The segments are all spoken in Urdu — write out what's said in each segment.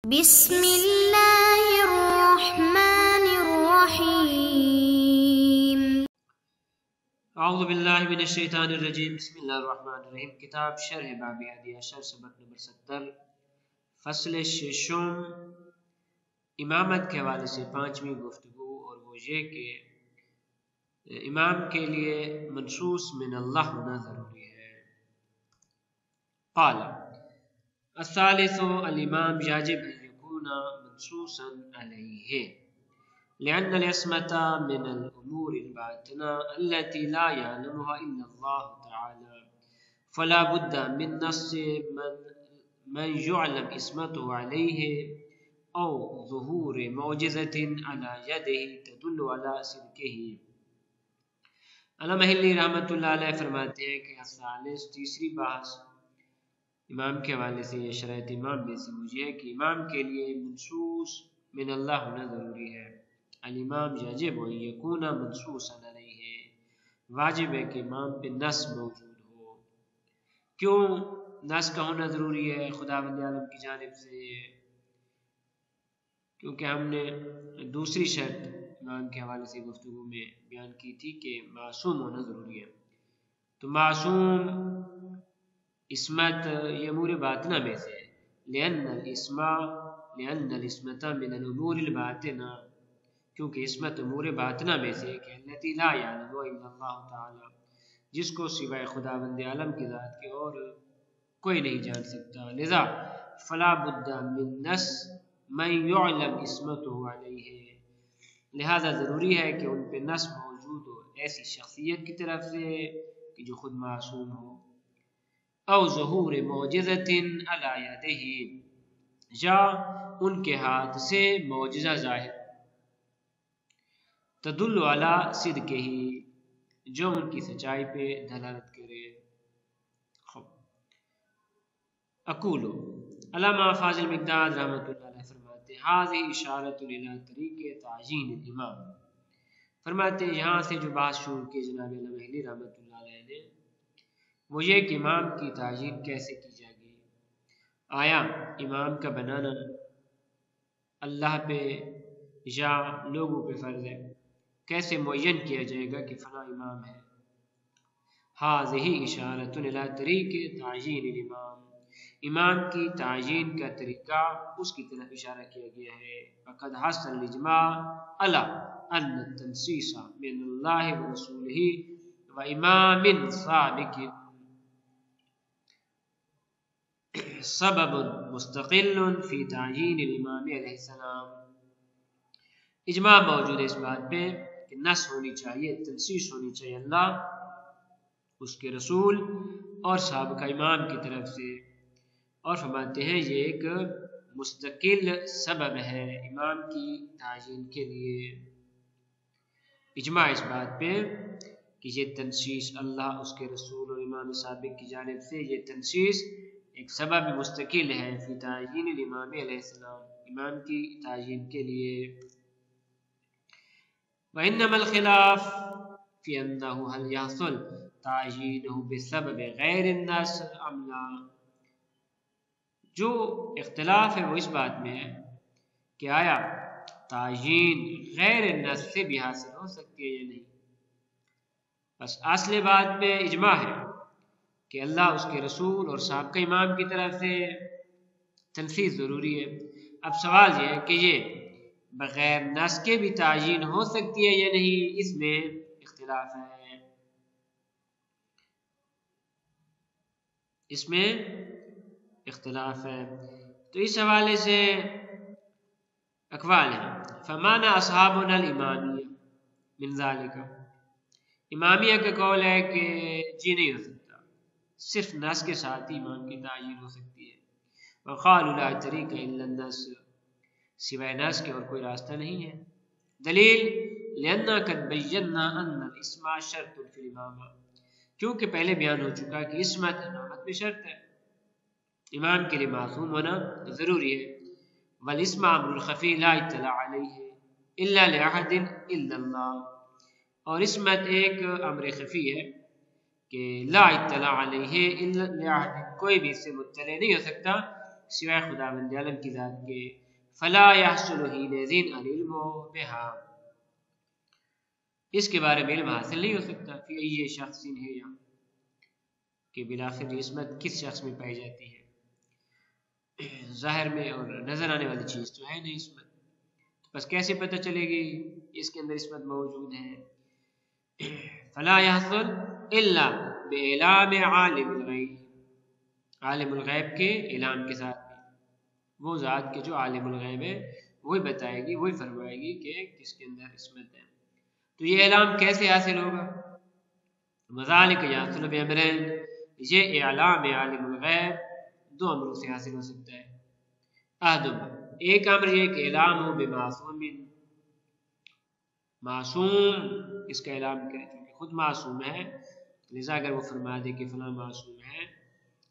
بسم اللہ الرحمن الرحیم۔ اعوذ باللہ من الشیطان الرجیم، بسم اللہ الرحمن الرحیم۔ کتاب شرح باب ہادی عشر، سبق نمبر 70، فصل ششم، امامت کے حوالے سے پانچویں گفتگو، اور وہ یہ کہ امام کے لیے منصوص من اللہ ہونا ضروری ہے۔ قال الثالث الامام یجب ان یکون منصوصا علیہ لأن العصمة من الأمور الباطنة التي لا يعلمها إلا الله تعالى، فلا بد من نص من يعلم عصمته عليه أو ظهور معجزة على يده تدل على صدقه۔ علامہ محلی رحمۃ اللہ علیہ فرماتے ہیں کہ الثالث تیسری بحث امام کے حوالے سے یہ شرائط امام میں سے مجھے ہے کہ امام کے لیے منصوص من اللہ ہونا ضروری ہے۔ الامام یجب ان یکون منصوصا علیہ، واجب ہے کہ امام پہ نص موجود ہو۔ کیوں نص کا ہونا ضروری ہے خداوند عالم کی جانب سے؟ کیونکہ ہم نے دوسری شرط امام کے حوالے سے گفتگو میں بیان کی تھی کہ معصوم ہونا ضروری ہے۔ تو معصوم عصمت یہ امور باطنہ میں سے، لأن العصمة من الامور الباطنہ، کیونکہ عصمت امور باطنہ میں سے کہ التي لا يعلم الا اللہ تعالی، جس کو سوائے خداوند عالم کی ذات کے اور کوئی نہیں جان سکتا، لذا فلا بد من نص من يعلم عصمته علیہ، لہذا ضروری ہے کہ ان پہ نص موجود ہو ایسی شخصیت کی طرف سے کہ جو خود معصوم ہو، او ظہور معجزۃ علی یدہ، یا ان کے ہاتھ سے معجزہ ظاہر، تدل علی صدقہ، جو ان کی سچائی پہ دلالت کرے۔ اقول، علامہ فاضل مقداد رحمۃ اللہ علیہ فرماتے ہیں ھذہ اشارۃ الی طریق تعیین الامام، فرماتے ہیں یہاں سے جو بات شروع کی جناب علامہ محلی رحمۃ اللہ علیہ نے، وہ یہ کہ امام کی تعیین کیسے کی جائے گی، آیا امام کا بنانا اللہ پہ یا لوگوں پہ فرض ہے؟ کیسے معین کیا جائے گا کہ فلاں امام ہے؟ ھذہ اشارۃ الی طریق تعیین الامام، امام کی تعیین کا طریقہ اس کی طرف اشارہ کیا گیا ہے۔ فقد حصل الاجماع علی ان التنصیص من اللہ ورسولہ وامام سابق سبب مستقل فی تعیین الامام علیہ السلام، اجماع موجود ہے اس بات پہ کہ نص ہونی چاہیے، تنصیص ہونی چاہیے اللہ، اس کے رسول اور سابقہ امام کی طرف سے، اور فرماتے ہیں یہ ایک مستقل سبب ہے امام کی تعیین کے لیے۔ اجماع اس بات پہ کہ یہ تنصیص اللہ، اس کے رسول اور امام سابق کی جانب سے، یہ تنصیص ایک سبب مستقل ہے فی تعیین الامام علیہ السلام، امام کی تعیین کے لیے۔ وانما الخلاف فی انہ هل یحصل تعیینہ بسبب غیر النص ام لا، جو اختلاف ہے وہ اس بات میں ہے کہ آیا تعیین غیر النص سے بھی حاصل ہو سکتی ہے یا نہیں۔ بس اصل بات پہ اجماع ہے کہ اللہ، اس کے رسول اور سابقہ امام کی طرف سے تنفیذ ضروری ہے۔ اب سوال یہ ہے کہ یہ بغیر نص کے بھی تعیین ہو سکتی ہے یا نہیں، اس میں اختلاف ہے، اس میں اختلاف ہے۔ تو اس حوالے سے اقوال ہیں۔ فمانا اصحابنا الامامیہ من ذالک، امامیہ کا قول ہے کہ جی نہیں ہو سکتا، صرف نص کے ساتھ ہی امام کی تعیین ہو سکتی ہے۔ وقالوا لا طریق الا النص، سوائے نص کے اور کوئی راستہ نہیں ہے۔ دلیل لأننا قد بینا ان الاسم شرط فی الامامہ، کیونکہ پہلے بیان ہو چکا کہ عصمت امامت میں شرط ہے، امام کے لیے معصوم ہونا ضروری ہے۔ والاسم امر خفی لا اطلاع علیہ الا لاحد الا اللہ، اور عصمت ایک امر خفی ہے کہ لا اطلاع علیہ الا لاحد، کوئی بھی اس سے مطلع نہیں ہو سکتا سوائے خداوند عالم کی ذات کے، فلا يحصل حينئذ العلم بها، اس کے بارے میں علم حاصل نہیں ہو سکتا، فی ای شخص ہے، یا کہ بالآخر عصمت کس شخص میں پائی جاتی ہے، ظاہر میں اور نظر آنے والی چیز تو ہے نہیں عصمت، بس کیسے پتہ چلے گی اس کے اندر عصمت موجود ہے؟ فلا يحصل الا باعلام عالم الغیب، عالم الغیب کے اعلان کے ساتھ، وہ ذات کے جو عالم الغیب ہے وہی بتائے گی، وہی فرمائے گی کہ کس کے اندر عصمت ہے۔ تو یہ اعلام کیسے حاصل ہوگا؟ وذالک یحصل بامرین، یہ اعلام عالم الغیب دو امروں سے حاصل ہو سکتا ہے۔ احدہما، ایک امر یہ کہ اعلام ہو بمعصوم، معصوم اس کا اعلام کرے، کیونکہ خود معصوم ہے، لذا اگر وہ فرما دے کہ فلاں معصوم ہے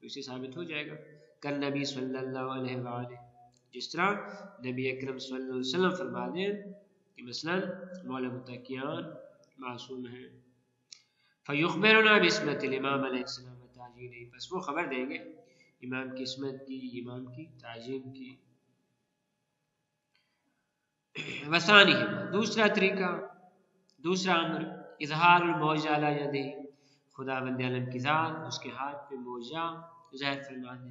تو اسے ثابت ہو جائے گا۔ کل نبی صلی اللہ علیہ وآلہ، جس طرح نبی اکرم صلی اللہ علیہ وسلم فرما دیں کہ مثلا مولا متقیان معصوم ہیں، فیخبرنا بعصمت الامام علیہ السلام و تعجیلہ، بس وہ خبر دیں گے امام کی عصمت کی، امام کی تعظیم کی۔ وثانی، دوسرا طریقہ، دوسرا امر، اظہار المعجزہ علی یدہ، خداوند عالم کی ذات اس کے ہاتھ پہ معجزہ ظاہر فرما دے،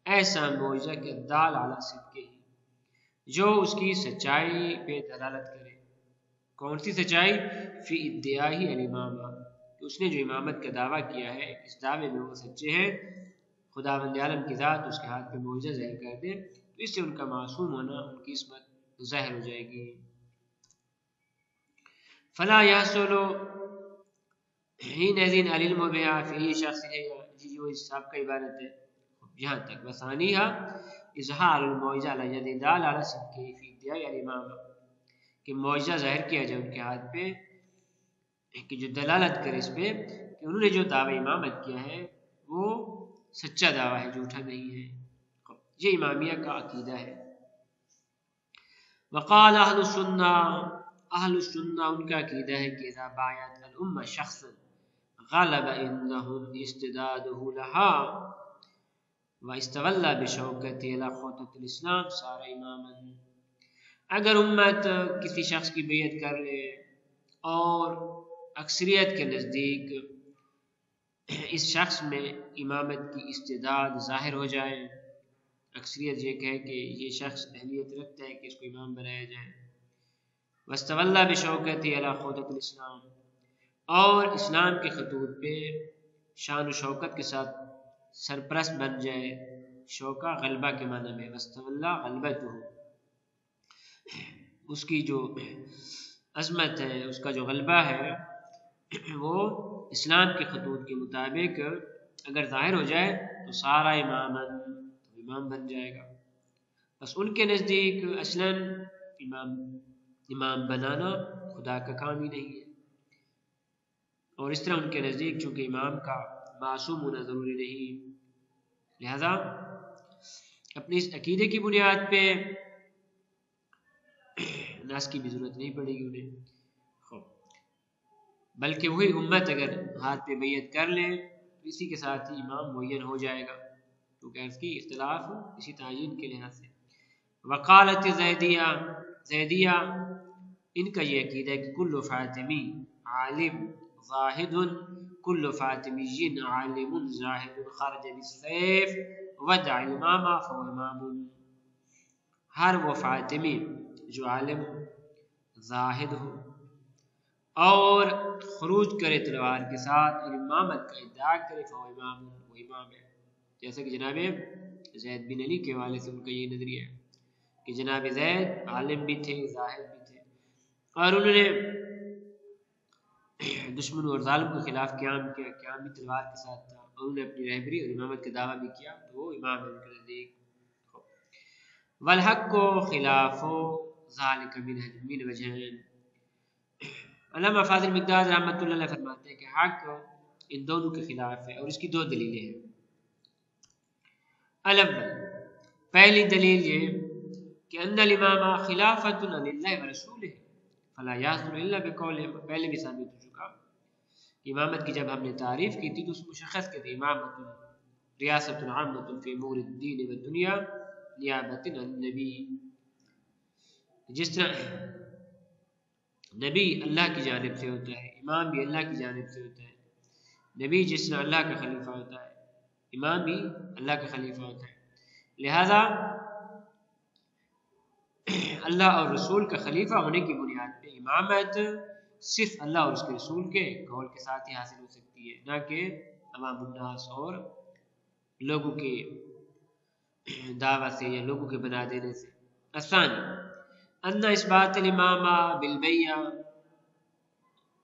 ایسا معجزہ کہ دال علی صدقہ، جو اس کی سچائی پہ دلالت کرے۔ کون سی سچائی؟ فی ادعاہ الامامہ، کہ اس نے جو امامت کا دعویٰ کیا ہے اس دعوے میں وہ سچے ہیں، خداوند عالم کی ذات اس کے ہاتھ پہ معجزہ ظاہر کر دے تو اس سے ان کا معصوم ہونا، ان کی عصمت ظاہر ہو جائے گی۔ فلا يحصل حينئذ العلم بها في شخص ہے، جی وہ حساب کا عبارت ہے یہاں تک۔ وثانیہ اظہار المعجزہ علی ید دال علی صدقہ فی ادعاء الامام، کہ معجزہ ظاہر کیا جائے ان کے ہاتھ پہ کہ جو دلالت کرے اس پہ کہ انہوں نے جو دعوی امامت کیا ہے وہ سچا دعویٰ ہے، جھوٹا نہیں ہے۔ یہ امامیہ کا عقیدہ ہے۔ وقال اہل السنہ، اہل السنہ ان کا عقیدہ ہے کہ اذا بایعت الامہ شخصا غلب انہم استدادہ لہا واستغل بشوکتہ علی خطۃ الاسلام صار اماما، اگر امت کسی شخص کی بیعت کر لے اور اکثریت کے نزدیک اس شخص میں امامت کی استعداد ظاہر ہو جائے، اکثریت یہ کہے کہ یہ شخص اہلیت رکھتا ہے کہ اس کو امام بنایا جائے، واستغل بشوکتہ علی خطۃ الاسلام، اور اسلام کے خطوط پہ شان و شوکت کے ساتھ سرپرست بن جائے، شوکہ غلبہ کے معنی میں، واستغل غلبتہ، اس کی جو عظمت ہے، اس کا جو غلبہ ہے وہ اسلام کے خطوط کے مطابق اگر ظاہر ہو جائے تو سارا امام بن جائے گا۔ بس ان کے نزدیک اصلاً امام بنانا خدا کا کام ہی نہیں ہے، اور اس طرح ان کے نزدیک چونکہ امام کا معصوم ہونا ضروری نہیں، لہذا اپنی اس عقیدے کی بنیاد پہ ناس کی بھی ضرورت نہیں پڑے گی انہیں، بلکہ وہی امت اگر ہاتھ پہ بیعت کر لے تو اسی کے ساتھ ہی امام معین ہو جائے گا، کیونکہ اس کی اختلاف اسی تعین کے لحاظ سے۔ وقالت زیدیہ، زیدیہ ان کا یہ عقیدہ ہے کہ کل فاطمی عالم زاہد، کل فاطمی عالم زاہد خرج بالسیف ودع الامامہ فهو امام، ہر وہ فاطمی جو عالم زاہد ہو اور خروج کرے تلوار کے ساتھ اور امامت کا ادعا کرے فهو امام، وہ امام ہے، جیسا کہ جناب زید بن علی کے والے سے ان کا یہ نظریہ ہے کہ جناب زید عالم بھی تھے، زاہد بھی تھے، اور انہوں نے دشمن اور ظالم کے خلاف قیام کیا، قیام بھی تلوار کے ساتھ تھا، اور انہوں نے اپنی رہبری اور امامت کا دعویٰ بھی کیا، تو وہ امام ہے ان کے نزدیک۔ والحق خلاف ذالک من وجہین، علامہ فاضل مقداد رحمۃ اللہ علیہ فرماتے ہیں کہ حق ان دونوں کے خلاف ہے، اور اس کی دو دلیلیں ہیں۔ الاول، پہلی دلیل یہ کہ ان الامام خلافۃ للہ ورسولہ فلا یحصل الا بقول، پہلے بھی ثابت ہو چکا، امامت کی جب ہم نے تعریف کی تھی تو اس مشخص کے تھے امامت ریاست عامۃ فی امور الدین والدنیا نیابۃ عن النبی. جس طرح نبی اللہ کی جانب سے ہوتا ہے، امام بھی اللہ کی جانب سے ہوتا ہے. نبی جس طرح اللہ کا خلیفہ ہوتا ہے، امام بھی اللہ کا خلیفہ ہوتا ہے. لہذا اللہ اور رسول کا خلیفہ ہونے کی بنیاد پہ امامت صرف اللہ اور اس کے رسول کے قول کے ساتھ ہی حاصل ہو سکتی ہے، نہ کہ عوام الناس اور لوگوں کے دعوت سے یا لوگوں کے بنا دینے سے. الثانی ان اثبات الامامہ بالبیعہ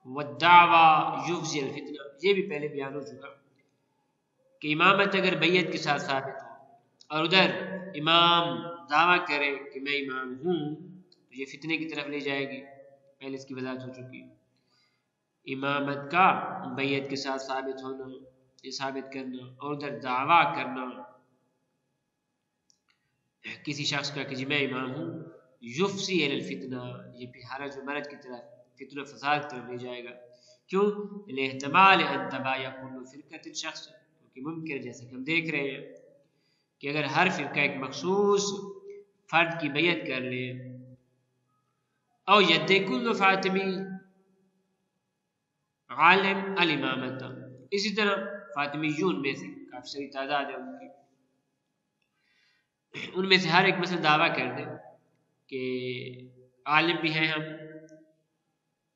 والدعوہ یفضی الفتنہ. یہ بھی پہلے بیان ہو چکا کہ امامت اگر بیعت کے ساتھ ثابت ہو اور ادھر امام دعویٰ کرے کہ میں امام ہوں تو یہ فتنے کی طرف لے جائے گی. پہلے اس کی وضاحت ہو چکی. امامت کا بیعت کے ساتھ ثابت ہونا، یہ ثابت کرنا، اور ادھر دعویٰ کرنا کسی شخص کا کہ جی میں امام ہوں، یفضی الی الفتنہ، یہ پھر حرج و مرج کی طرف، فتنہ و فساد کی طرف لے جائے گا. کیوں؟ الاحتمال ان تبایا کل فرقۃ شخص، کیونکہ ممکن ہے جیسے کہ ہم دیکھ رہے ہیں کہ اگر ہر فرقہ ایک مخصوص فرد کی بیعت کر لے، او ید کل فاطمی عالم الامامت، اسی طرح فاطمیون میں سے کافی ساری تعداد ہے ان میں سے ہر ایک مثلا دعویٰ کر دے کہ عالم بھی ہیں ہم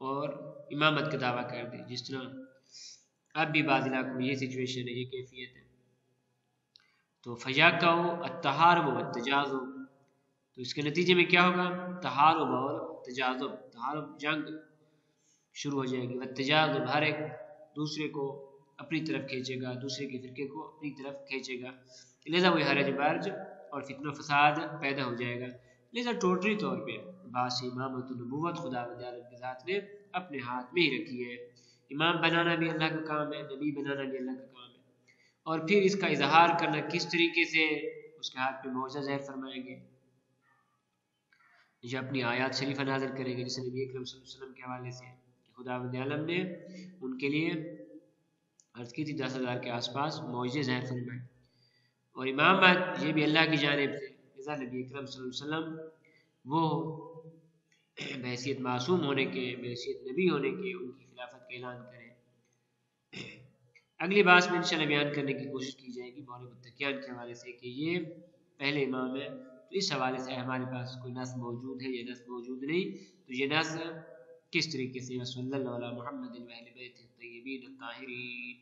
اور امامت کا دعویٰ کر دے. جس طرح اب بھی بعض علاقوں میں یہ سچویشن ہے، یہ کیفیت ہے. تو فیاقع التحارب والتجاذب، تو اس کے نتیجے میں کیا ہوگا؟ تحارب اور تجاذب. تحارب جنگ شروع ہو جائے گی، والتجاذب ہر ایک دوسرے کو اپنی طرف کھینچے گا، دوسرے کے فرقے کو اپنی طرف کھینچے گا. لہذا وہ حرج برج اور فتنہ و فساد پیدا ہو جائے گا. لہذا ٹوٹلی طور پہ باعث امامت النبوت خداوند عالم کی ذات نے اپنے ہاتھ میں ہی رکھی ہے. امام بنانا بھی اللہ کا کام ہے، نبی بنانا بھی اللہ کا کام ہے، اور پھر اس کا اظہار کرنا کس طریقے سے اس کے ہاتھ پہ معجزہ ظاہر فرمائیں گے، جو اپنی آیات شریفہ نازل کریں گے، جسے نبی اکرم صلی اللہ علیہ وسلم کے حوالے سے خداوند عالم نے ان کے لیے عرض کی تھی 10,000 کے آس پاس معجزے ظاہر فرمائے. اور امامت یہ بھی اللہ کی جانب سے، لہذا نبی اکرم صلی اللہ علیہ وسلم وہ بحیثیت معصوم ہونے کے، بحیثیت نبی ہونے کے ان کی خلافت کا اعلان کریں. اگلی بات میں انشاءاللہ بیان کرنے کی کوشش کی جائے گی مولوی متقیان کے حوالے سے کہ یہ پہلے امام ہے. تو اس حوالے سے ہمارے پاس کوئی نص موجود ہے یا نص موجود نہیں، تو یہ نص کس طریقے سے صلی اللہ علیہ محمد و اہل بیت الطیبین الطاہرین.